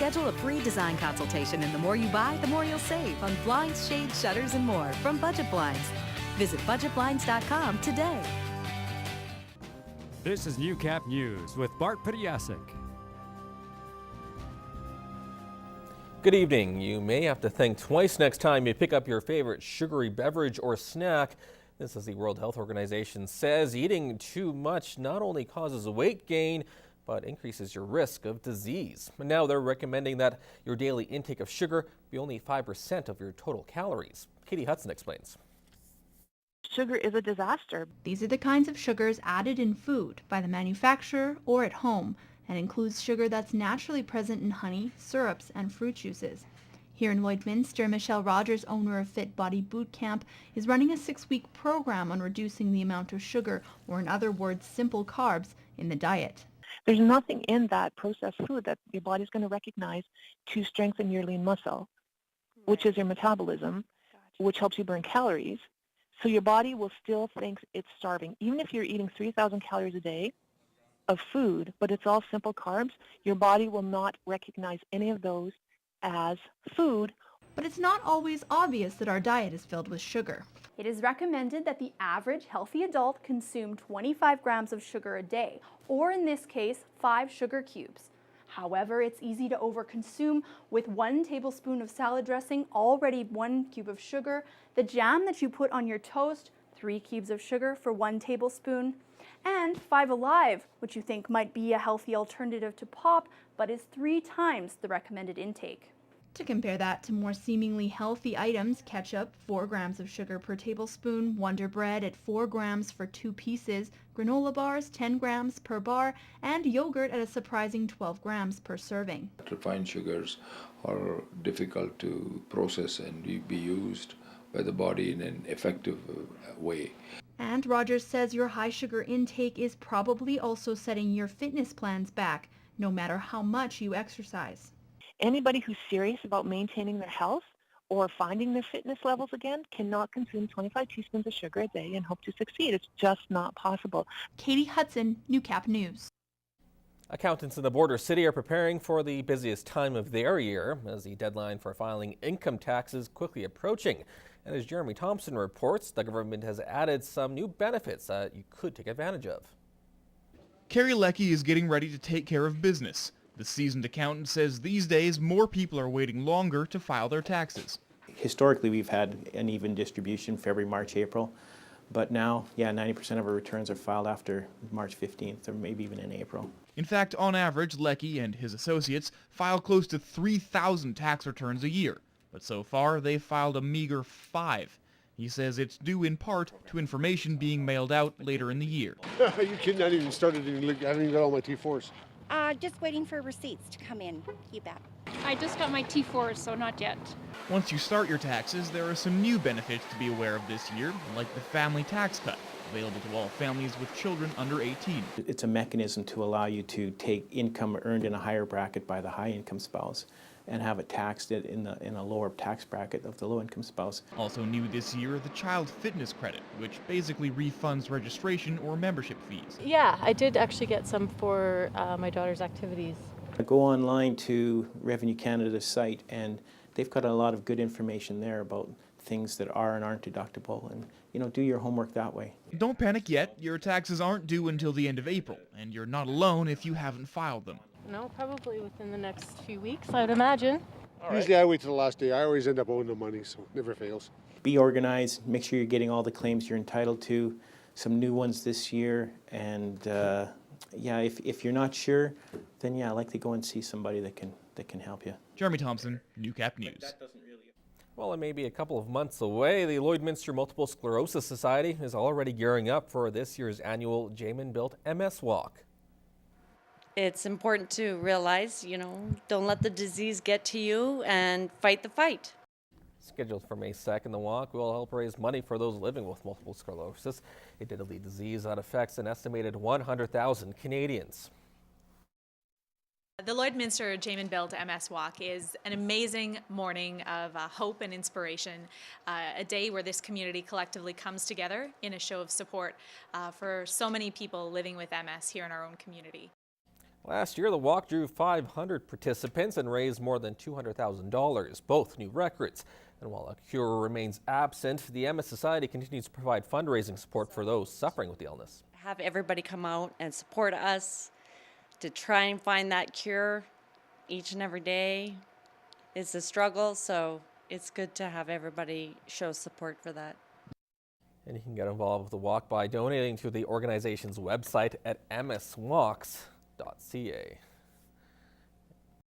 Schedule a free design consultation, and the more you buy, the more you'll save on blinds, shades, shutters, and more from Budget Blinds. Visit budgetblinds.com today. This is Newcap News with Bart Pediasic. Good evening. You may have to think twice next time you pick up your favorite sugary beverage or snack. This is the World Health Organization says eating too much not only causes weight gain, but increases your risk of disease. And now they're recommending that your daily intake of sugar be only 5% of your total calories. Hudson explains. Sugar is a disaster. These are the kinds of sugars added in food by the manufacturer or at home, and includes sugar that's naturally present in honey, syrups, and fruit juices. Here in Lloydminster, Michelle Rogers, owner of Fit Body Boot Camp, is running a 6-week program on reducing the amount of sugar, or in other words, simple carbs, in the diet. There's nothing in that processed food that your body's going to recognize to strengthen your lean muscle, which is your metabolism, which helps you burn calories. So your body will still think it's starving. Even if you're eating 3,000 calories a day of food, but it's all simple carbs, your body will not recognize any of those as food. But it's not always obvious that our diet is filled with sugar. It is recommended that the average healthy adult consume 25 grams of sugar a day, or in this case, 5 sugar cubes. However, it's easy to overconsume with 1 tablespoon of salad dressing, already 1 cube of sugar, the jam that you put on your toast, 3 cubes of sugar for 1 tablespoon, and 5 Alive, which you think might be a healthy alternative to pop, but is 3 times the recommended intake. To compare that to more seemingly healthy items, ketchup, 4 grams of sugar per tablespoon, Wonder Bread at 4 grams for 2 pieces, granola bars 10 grams per bar, and yogurt at a surprising 12 grams per serving. Refined sugars are difficult to process and be used by the body in an effective way. And Rogers says your high sugar intake is probably also setting your fitness plans back, no matter how much you exercise. Anybody who's serious about maintaining their health or finding their fitness levels again cannot consume 25 teaspoons of sugar a day and hope to succeed. It's just not possible. Hudson, Newcap News. Accountants in the border city are preparing for the busiest time of their year as the deadline for filing income tax is quickly approaching. And as Jeremy Thompson reports, the government has added some new benefits that you could take advantage of. Kerry Leckie is getting ready to take care of business. The seasoned accountant says these days more people are waiting longer to file their taxes. Historically, we've had an even distribution, February, March, April. But now, 90% of our returns are filed after March 15th or maybe even in April. In fact, on average, Leckie and his associates file close to 3,000 tax returns a year. But so far, they've filed a meager 5. He says it's due in part to information being mailed out later in the year. Are you kidding? I haven't even started to look. I haven't even got all my T4s. Just waiting for receipts to come in. You bet. I just got my T4s, so not yet. Once you start your taxes, there are some new benefits to be aware of this year, like the family tax cut, available to all families with children under 18. It's a mechanism to allow you to take income earned in a higher bracket by the high-income spouse and have it taxed in a lower tax bracket of the low-income spouse. Also new this year, the child fitness credit, which basically refunds registration or membership fees. Yeah, I did actually get some for my daughter's activities. I go online to Revenue Canada's site, and they've got a lot of good information there about things that are and aren't deductible, and do your homework that way. Don't panic yet. Your taxes aren't due until the end of April, and you're not alone if you haven't filed them. No, probably within the next few weeks, I would imagine. Usually I wait till the last day. I always end up owing the money, so it never fails. Be organized, make sure you're getting all the claims you're entitled to, some new ones this year, and if you're not sure, then likely go and see somebody that can help you. Jeremy Thompson, Newcap News. Well, it may be a couple of months away. The Lloydminster Multiple Sclerosis Society is already gearing up for this year's annual Jamin-built MS Walk. It's important to realize, don't let the disease get to you and fight the fight. Scheduled for May 2nd, the walk will help raise money for those living with multiple sclerosis, a deadly disease that affects an estimated 100,000 Canadians. The Lloydminster Jamin-built MS Walk is an amazing morning of hope and inspiration, a day where this community collectively comes together in a show of support for so many people living with MS here in our own community. Last year, the walk drew 500 participants and raised more than $200,000, both new records. And while a cure remains absent, the MS Society continues to provide fundraising support for those suffering with the illness. Have everybody come out and support us to try and find that cure each and every day. It's a struggle, so it's good to have everybody show support for that. And you can get involved with the walk by donating to the organization's website at mswalks.ca.